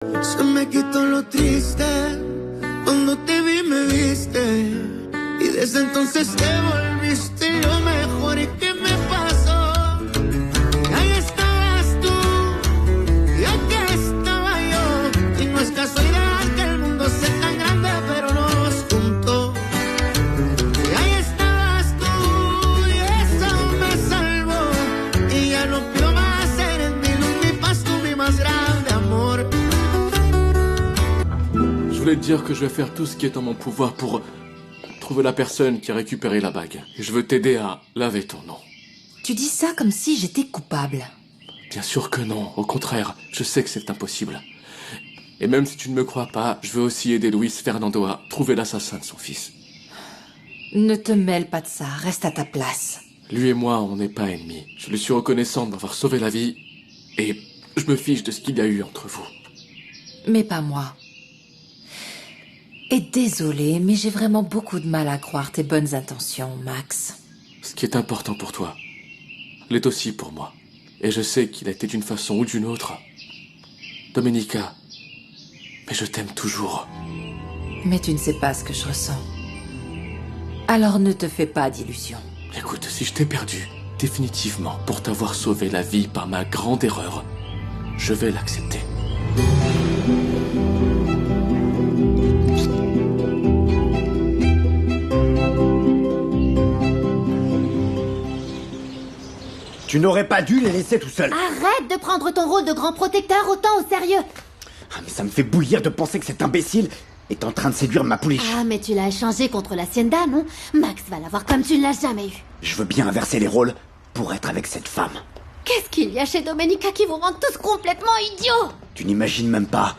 Se me quitó lo triste, cuando te vi me viste, y desde entonces te volviste lo mejor. ¿Y qué me pasó? Ahí estabas tú, y aquí estaba yo, y no es casualidad que el mundo sea tan grande, pero nos juntó. Y ahí estabas tú, y eso me salvó, y ya no pido más, eres mi luz, mi paz, tú mi más grande amor. Je voulais te dire que je vais faire tout ce qui est en mon pouvoir pour trouver la personne qui a récupéré la bague. Et je veux t'aider à laver ton nom. Tu dis ça comme si j'étais coupable. Bien sûr que non, au contraire, je sais que c'est impossible. Et même si tu ne me crois pas, je veux aussi aider Luis Fernando à trouver l'assassin de son fils. Ne te mêle pas de ça, reste à ta place. Lui et moi, on n'est pas ennemis. Je lui suis reconnaissant de m'avoir sauvé la vie, et je me fiche de ce qu'il y a eu entre vous. Mais pas moi. Et désolée, mais j'ai vraiment beaucoup de mal à croire tes bonnes intentions, Max. Ce qui est important pour toi l'est aussi pour moi. Et je sais qu'il a été d'une façon ou d'une autre. Domenica, mais je t'aime toujours. Mais tu ne sais pas ce que je ressens. Alors ne te fais pas d'illusions. Écoute, si je t'ai perdu, définitivement, pour t'avoir sauvé la vie par ma grande erreur, je vais l'accepter. Tu n'aurais pas dû les laisser tout seuls. Arrête de prendre ton rôle de grand protecteur autant au sérieux. Ah, mais ça me fait bouillir de penser que cet imbécile est en train de séduire ma pouliche. Ah, mais tu l'as échangé contre l'Hacienda, non? Max va l'avoir comme tu ne l'as jamais eu. Je veux bien inverser les rôles pour être avec cette femme. Qu'est-ce qu'il y a chez Domenica qui vous rend tous complètement idiots? Tu n'imagines même pas.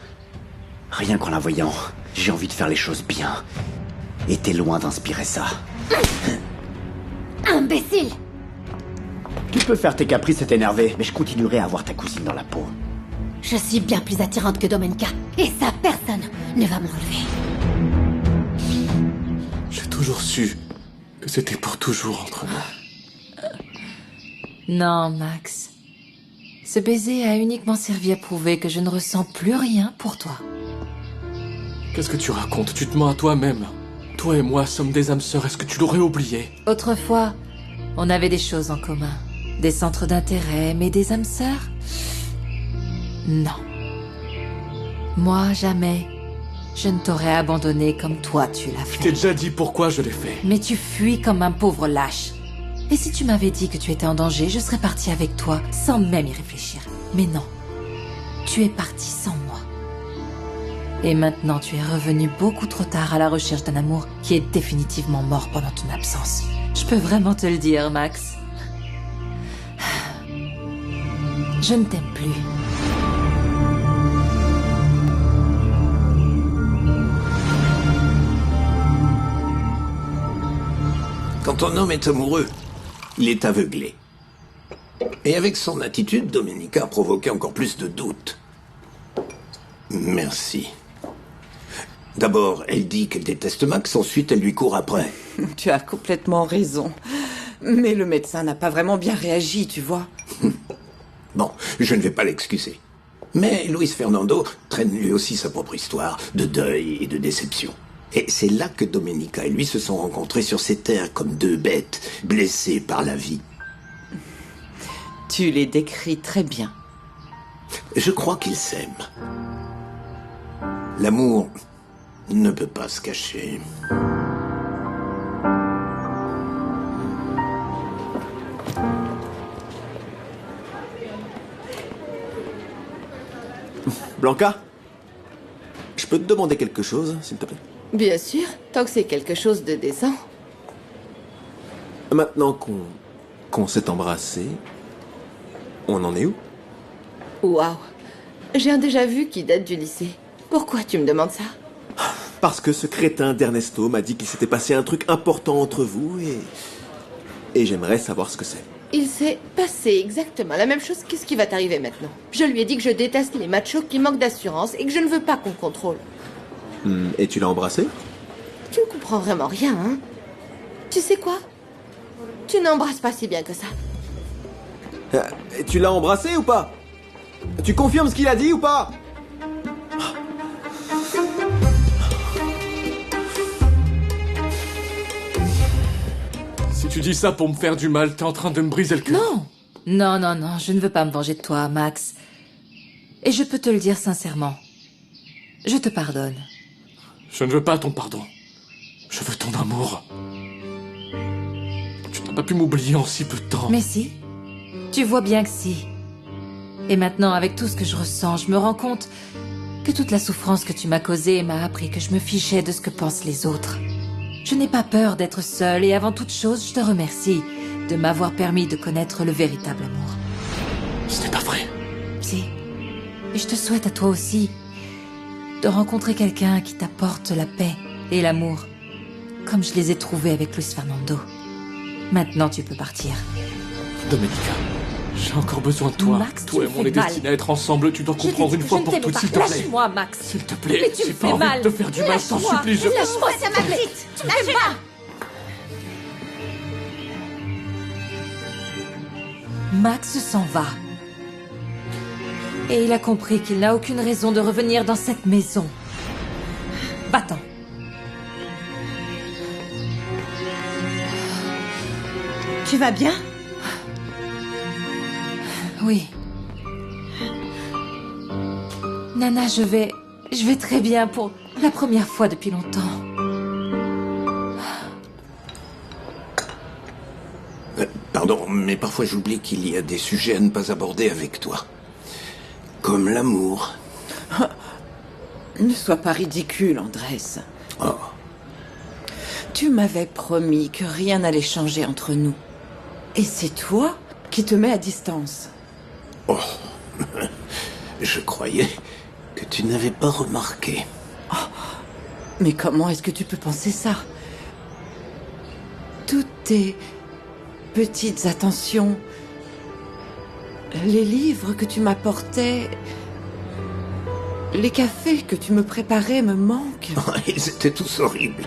Rien qu'en la voyant, j'ai envie de faire les choses bien. Et t'es loin d'inspirer ça. Imbécile! Tu peux faire tes caprices et t'énerver, mais je continuerai à avoir ta cousine dans la peau. Je suis bien plus attirante que Domenica, et ça, personne ne va m'enlever. J'ai toujours su que c'était pour toujours entre nous. Non, Max. Ce baiser a uniquement servi à prouver que je ne ressens plus rien pour toi. Qu'est-ce que tu racontes? Tu te mens à toi-même. Toi et moi sommes des âmes sœurs, est-ce que tu l'aurais oublié? Autrefois, on avait des choses en commun. Des centres d'intérêt, mais des âmes sœurs? Non. Moi, jamais. Je ne t'aurais abandonné comme toi tu l'as Je fait. t'ai déjà dit pourquoi je l'ai fait. Mais tu fuis comme un pauvre lâche. Et si tu m'avais dit que tu étais en danger, je serais partie avec toi, sans même y réfléchir. Mais non. Tu es parti sans moi. Et maintenant, tu es revenu beaucoup trop tard à la recherche d'un amour qui est définitivement mort pendant ton absence. Je peux vraiment te le dire, Max. Je ne t'aime plus. Quand un homme est amoureux, il est aveuglé. Et avec son attitude, Domenica a provoqué encore plus de doutes. Merci. D'abord, elle dit qu'elle déteste Max, ensuite elle lui court après. Tu as complètement raison. Mais le médecin n'a pas vraiment bien réagi, tu vois. Bon, je ne vais pas l'excuser. Mais Luis Fernando traîne lui aussi sa propre histoire de deuil et de déception. Et c'est là que Domenica et lui se sont rencontrés sur ces terres comme deux bêtes, blessées par la vie. Tu les décris très bien. Je crois qu'ils s'aiment. L'amour ne peut pas se cacher. Blanca, je peux te demander quelque chose, s'il te plaît? Bien sûr, tant que c'est quelque chose de décent. Maintenant qu'on s'est embrassé, on en est où? Waouh. J'ai un déjà-vu qui date du lycée. Pourquoi tu me demandes ça? Parce que ce crétin d'Ernesto m'a dit qu'il s'était passé un truc important entre vous et j'aimerais savoir ce que c'est. Il s'est passé exactement la même chose qu'est-ce qui va t'arriver maintenant. Je lui ai dit que je déteste les machos qui manquent d'assurance et que je ne veux pas qu'on contrôle. Et tu l'as embrassé? Tu ne comprends vraiment rien, hein? Tu sais quoi? Tu n'embrasses pas si bien que ça. Tu l'as embrassé ou pas? Tu confirmes ce qu'il a dit ou pas? tu dis ça pour me faire du mal, t'es en train de me briser le cœur. Non. Non, je ne veux pas me venger de toi, Max. Et je peux te le dire sincèrement. Je te pardonne. Je ne veux pas ton pardon. Je veux ton amour. Tu n'as pas pu m'oublier en si peu de temps. Mais si. Tu vois bien que si. Et maintenant, avec tout ce que je ressens, je me rends compte que toute la souffrance que tu m'as causée m'a appris que je me fichais de ce que pensent les autres. Je n'ai pas peur d'être seule et avant toute chose, je te remercie de m'avoir permis de connaître le véritable amour. Ce n'est pas vrai. Si. Et je te souhaite à toi aussi de rencontrer quelqu'un qui t'apporte la paix et l'amour, comme je les ai trouvés avec Luis Fernando. Maintenant, tu peux partir. Domenica, j'ai encore besoin de toi. Max, toi et moi, on est destinés à être ensemble. Tu dois comprendre une fois pour toutes, s'il te plaît. Lâche-moi, Max. S'il te plaît, Mais tu j'ai me pas fais envie mal. de te faire du mal, je t'en supplie. Lâche-moi, ça m'agite. Tu me fais mal. Max s'en va. Et il a compris qu'il n'a aucune raison de revenir dans cette maison. Va-t'en. Tu vas bien? Oui. Nana, je vais très bien pour la première fois depuis longtemps. Pardon, mais parfois j'oublie qu'il y a des sujets à ne pas aborder avec toi. Comme l'amour. Ne sois pas ridicule, Andrés. Oh. Tu m'avais promis que rien n'allait changer entre nous. Et c'est toi qui te mets à distance. Oh. Je croyais que tu n'avais pas remarqué. Oh. Mais comment est-ce que tu peux penser ça? Toutes tes petites attentions, les livres que tu m'apportais, les cafés que tu me préparais me manquent. Ils étaient tous horribles.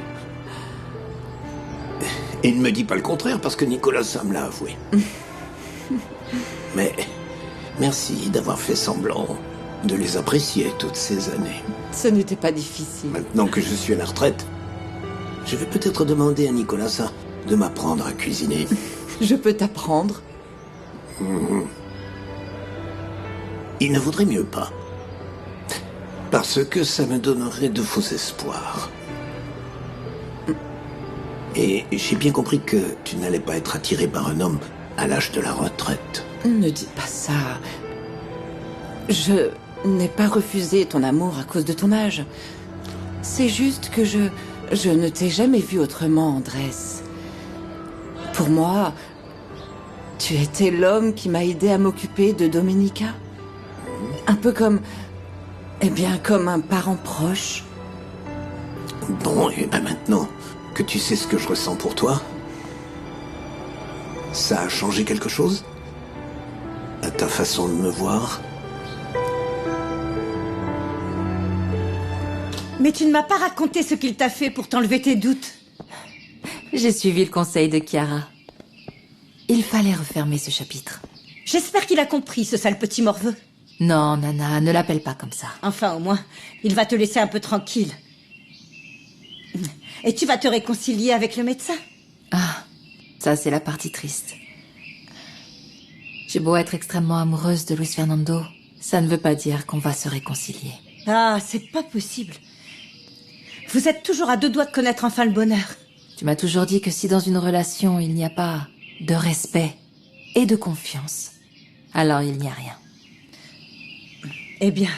Et ne me dis pas le contraire, parce que Nicolas ça me l'a avoué. Mais merci d'avoir fait semblant de les apprécier toutes ces années. Ce n'était pas difficile. Maintenant que je suis à la retraite, je vais peut-être demander à Nicolas ça de m'apprendre à cuisiner. Je peux t'apprendre. Il ne vaudrait mieux pas. Parce que ça me donnerait de faux espoirs. Et j'ai bien compris que tu n'allais pas être attiré par un homme à l'âge de la retraite. Ne dis pas ça. Je n'ai pas refusé ton amour à cause de ton âge. C'est juste que je ne t'ai jamais vu autrement, Andrés. Pour moi, tu étais l'homme qui m'a aidé à m'occuper de Domenica. Un peu comme... Eh bien, comme un parent proche. Bon, et ben maintenant que tu sais ce que je ressens pour toi, ça a changé quelque chose? À ta façon de me voir? Mais tu ne m'as pas raconté ce qu'il t'a fait pour t'enlever tes doutes. J'ai suivi le conseil de Chiara. Il fallait refermer ce chapitre. J'espère qu'il a compris, ce sale petit morveux. Non, Nana, ne l'appelle pas comme ça. Enfin, au moins, il va te laisser un peu tranquille. Et tu vas te réconcilier avec le médecin? Ah, ça c'est la partie triste. J'ai beau être extrêmement amoureuse de Luis Fernando, ça ne veut pas dire qu'on va se réconcilier. Ah, c'est pas possible. Vous êtes toujours à 2 doigts de connaître enfin le bonheur. Tu m'as toujours dit que si dans une relation il n'y a pas de respect et de confiance, alors il n'y a rien. Eh bien,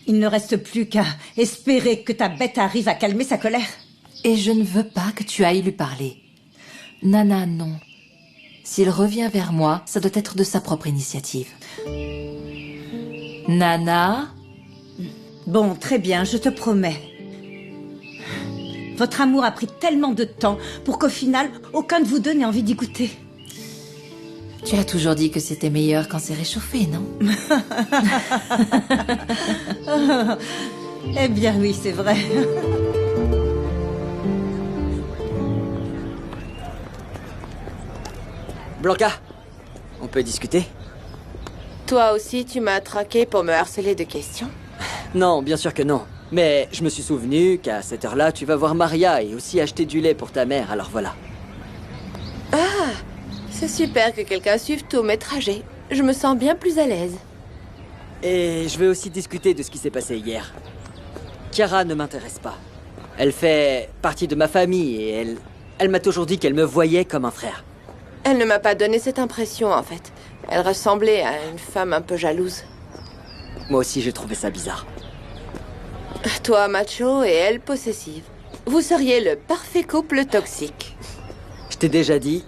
il ne reste plus qu'à espérer que ta bête arrive à calmer sa colère. Et je ne veux pas que tu ailles lui parler. Nana, non. S'il revient vers moi, ça doit être de sa propre initiative. Nana? Bon, très bien, je te promets. Votre amour a pris tellement de temps pour qu'au final, aucun de vous deux n'ait envie d'y goûter. Tu as toujours dit que c'était meilleur quand c'est réchauffé, non? Eh bien oui, c'est vrai. Blanca, on peut discuter? Toi aussi, tu m'as traqué pour me harceler de questions? Non, bien sûr que non. Mais je me suis souvenu qu'à cette heure-là, tu vas voir Maria et aussi acheter du lait pour ta mère, alors voilà. C'est super que quelqu'un suive tous mes trajets. Je me sens bien plus à l'aise. Et je veux aussi discuter de ce qui s'est passé hier. Chiara ne m'intéresse pas. Elle fait partie de ma famille et elle m'a toujours dit qu'elle me voyait comme un frère. Elle ne m'a pas donné cette impression, en fait. Elle ressemblait à une femme un peu jalouse. Moi aussi, j'ai trouvé ça bizarre. Toi, macho, et elle, possessive. Vous seriez le parfait couple toxique. Je t'ai déjà dit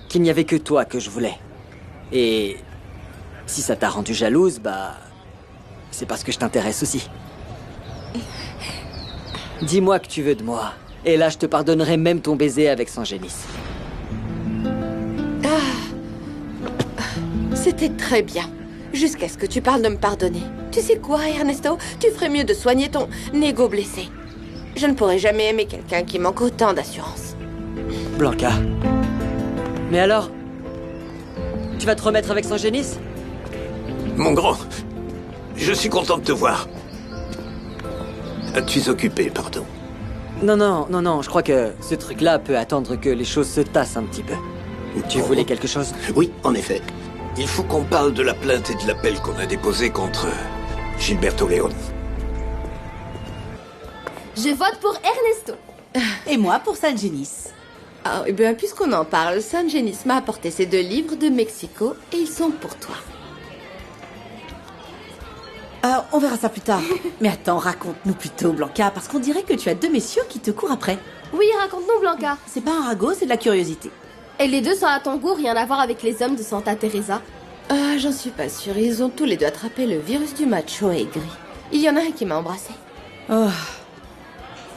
qu'il n'y avait que toi que je voulais. Et si ça t'a rendu jalouse, bah... c'est parce que je t'intéresse aussi. Dis-moi que tu veux de moi. Et là, je te pardonnerai même ton baiser avec Sangenis. C'était très bien. Jusqu'à ce que tu parles de me pardonner. Tu sais quoi, Ernesto? Tu ferais mieux de soigner ton ego blessé. Je ne pourrais jamais aimer quelqu'un qui manque autant d'assurance. Blanca. Mais alors? Tu vas te remettre avec Sangenis? Mon grand, je suis content de te voir. Tu es occupé, pardon. Non, je crois que ce truc-là peut attendre que les choses se tassent un petit peu. Tu voulais quelque chose? Oui, en effet. Il faut qu'on parle de la plainte et de l'appel qu'on a déposé contre Gilberto Leone. Je vote pour Ernesto. Et moi pour Sangenis. Ah, et bien, puisqu'on en parle, Sangenis m'a apporté ces 2 livres de Mexico et ils sont pour toi. On verra ça plus tard. Mais attends, raconte-nous plutôt, Blanca, parce qu'on dirait que tu as 2 messieurs qui te courent après. Oui, raconte-nous, Blanca. C'est pas un ragot, c'est de la curiosité. Et les 2 sont à ton goût, rien à voir avec les hommes de Santa Teresa. Ah, j'en suis pas sûre. Ils ont tous les deux attrapé le virus du macho aigri. Il y en a un qui m'a embrassée. Oh.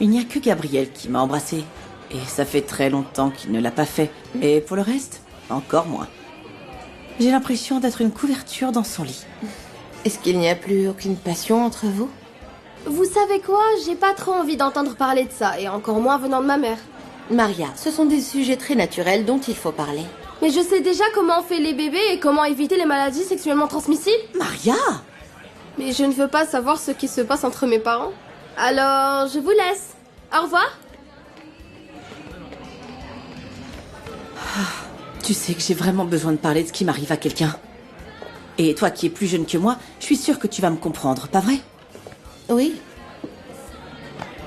Il n'y a que Gabriel qui m'a embrassée. Et ça fait très longtemps qu'il ne l'a pas fait. Et pour le reste, encore moins. J'ai l'impression d'être une couverture dans son lit. Est-ce qu'il n'y a plus aucune passion entre vous? Vous savez quoi? J'ai pas trop envie d'entendre parler de ça, et encore moins venant de ma mère. Maria, ce sont des sujets très naturels dont il faut parler. Mais je sais déjà comment on fait les bébés et comment éviter les maladies sexuellement transmissibles. Maria! Mais je ne veux pas savoir ce qui se passe entre mes parents. Alors, je vous laisse. Au revoir. Tu sais que j'ai vraiment besoin de parler de ce qui m'arrive à quelqu'un. Et toi qui es plus jeune que moi, je suis sûre que tu vas me comprendre, pas vrai? Oui.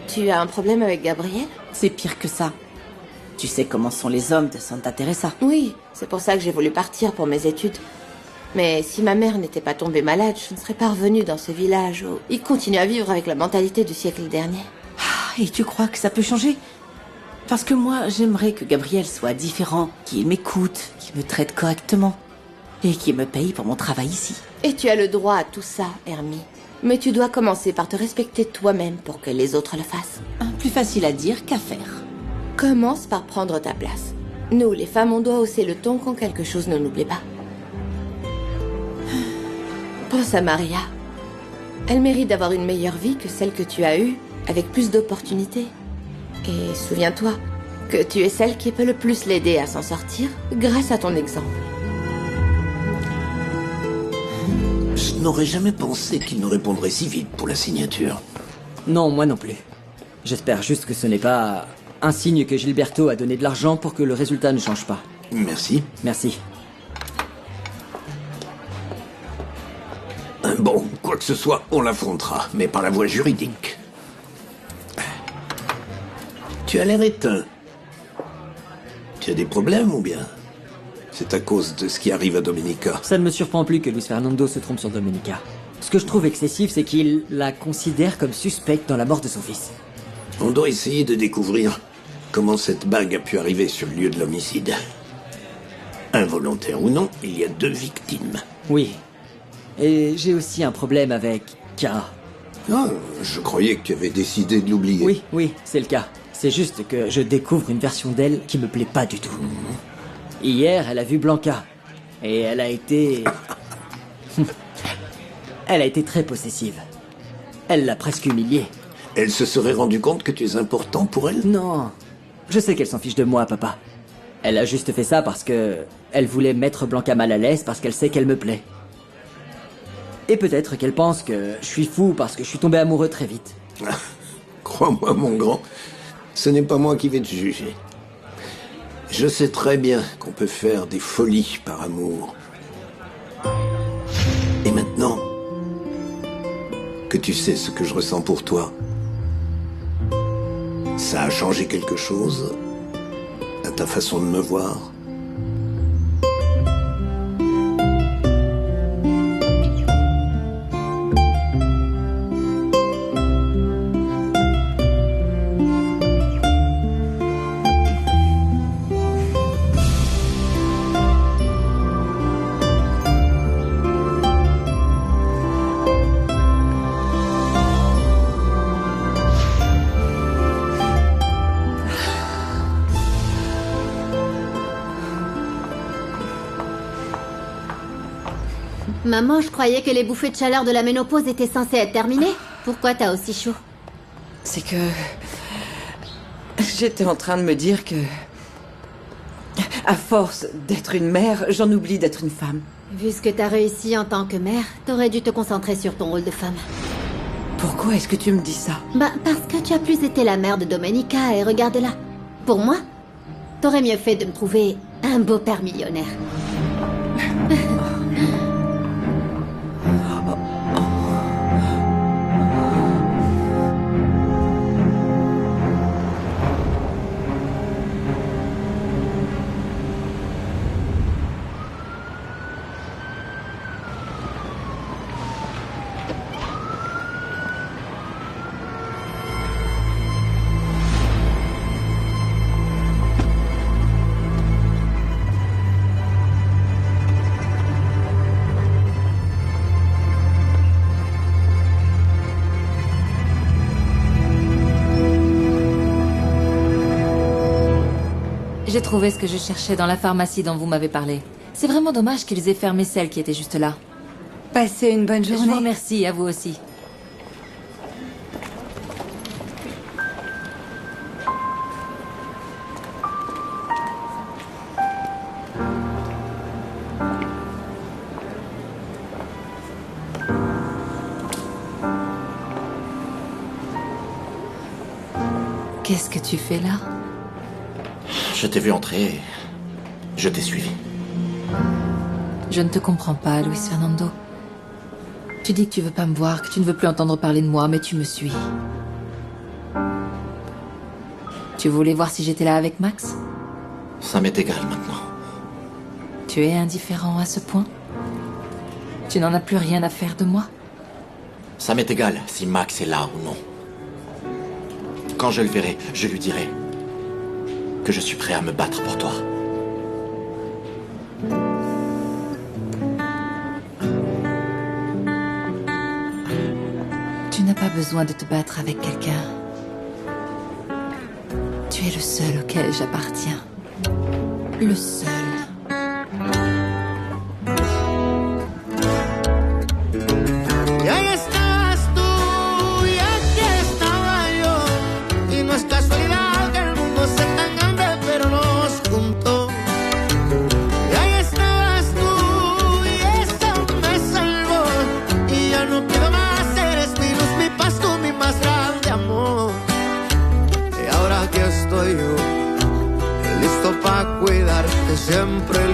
Tu as un problème avec Gabriel? C'est pire que ça. Tu sais comment sont les hommes de Santa Teresa. Oui, c'est pour ça que j'ai voulu partir pour mes études. Mais si ma mère n'était pas tombée malade, je ne serais pas revenue dans ce village où ils continuent à vivre avec la mentalité du siècle dernier. Et tu crois que ça peut changer? Parce que moi, j'aimerais que Gabriel soit différent, qu'il m'écoute, qu'il me traite correctement. Et qu'il me paye pour mon travail ici. Et tu as le droit à tout ça, Hermie. Mais tu dois commencer par te respecter toi-même pour que les autres le fassent. Plus facile à dire qu'à faire. Commence par prendre ta place. Nous, les femmes, on doit hausser le ton quand quelque chose ne nous plaît pas. Pense à Maria. Elle mérite d'avoir une meilleure vie que celle que tu as eue, avec plus d'opportunités. Et souviens-toi que tu es celle qui peut le plus l'aider à s'en sortir grâce à ton exemple. Je n'aurais jamais pensé qu'il nous répondrait si vite pour la signature. Non, moi non plus. J'espère juste que ce n'est pas un signe que Gilberto a donné de l'argent pour que le résultat ne change pas. Merci. Merci. Bon, quoi que ce soit, on l'affrontera, mais par la voie juridique. Tu as l'air éteint. Tu as des problèmes ou bien c'est à cause de ce qui arrive à Domenica? Ça ne me surprend plus que Luis Fernando se trompe sur Domenica. Ce que je trouve excessif, c'est qu'il la considère comme suspecte dans la mort de son fils. On doit essayer de découvrir comment cette bague a pu arriver sur le lieu de l'homicide. Involontaire ou non, il y a 2 victimes. Oui. Et j'ai aussi un problème avec Chiara. Ah, je croyais que tu avais décidé de l'oublier. Oui, c'est le cas. C'est juste que je découvre une version d'elle qui me plaît pas du tout. Hier, elle a vu Blanca. Et elle a été... elle a été très possessive. Elle l'a presque humiliée. Elle se serait rendue compte que tu es important pour elle? Non. Je sais qu'elle s'en fiche de moi, papa. Elle a juste fait ça parce que... elle voulait mettre Blanca mal à l'aise parce qu'elle sait qu'elle me plaît. Et peut-être qu'elle pense que je suis fou parce que je suis tombé amoureux très vite. Crois-moi, mon grand, ce n'est pas moi qui vais te juger. Je sais très bien qu'on peut faire des folies par amour. Et maintenant que tu sais ce que je ressens pour toi, ça a changé quelque chose à ta façon de me voir? Maman, je croyais que les bouffées de chaleur de la ménopause étaient censées être terminées. Pourquoi t'as aussi chaud? C'est que... J'étais en train de me dire que... À force d'être une mère, j'en oublie d'être une femme. Vu ce que t'as réussi en tant que mère, t'aurais dû te concentrer sur ton rôle de femme. Pourquoi est-ce que tu me dis ça? Bah, parce que tu as plus été la mère de Domenica et regarde-la. Pour moi, t'aurais mieux fait de me trouver un beau-père millionnaire. J'ai trouvé ce que je cherchais dans la pharmacie dont vous m'avez parlé. C'est vraiment dommage qu'ils aient fermé celle qui était juste là. Passez une bonne journée. Je vous remercie, à vous aussi. Qu'est-ce que tu fais là? Je t'ai vu entrer et je t'ai suivi. Je ne te comprends pas, Luis Fernando. Tu dis que tu veux pas me voir, que tu ne veux plus entendre parler de moi, mais tu me suis. Tu voulais voir si j'étais là avec Max? Ça m'est égal maintenant. Tu es indifférent à ce point? Tu n'en as plus rien à faire de moi? Ça m'est égal si Max est là ou non. Quand je le verrai, je lui dirai que je suis prêt à me battre pour toi. Tu n'as pas besoin de te battre avec quelqu'un. Tu es le seul auquel j'appartiens. Le seul. Y ahí estabas tú y aquí estaba yo. Y no es casualidad que el mundo sea tan grande, pero nos juntó. Y ahí estabas tú y eso me salvó. Y ya no quiero más, eres mi luz, mi paz, tú mi más grande amor. Y ahora aquí estoy yo, listo para cuidarte siempre.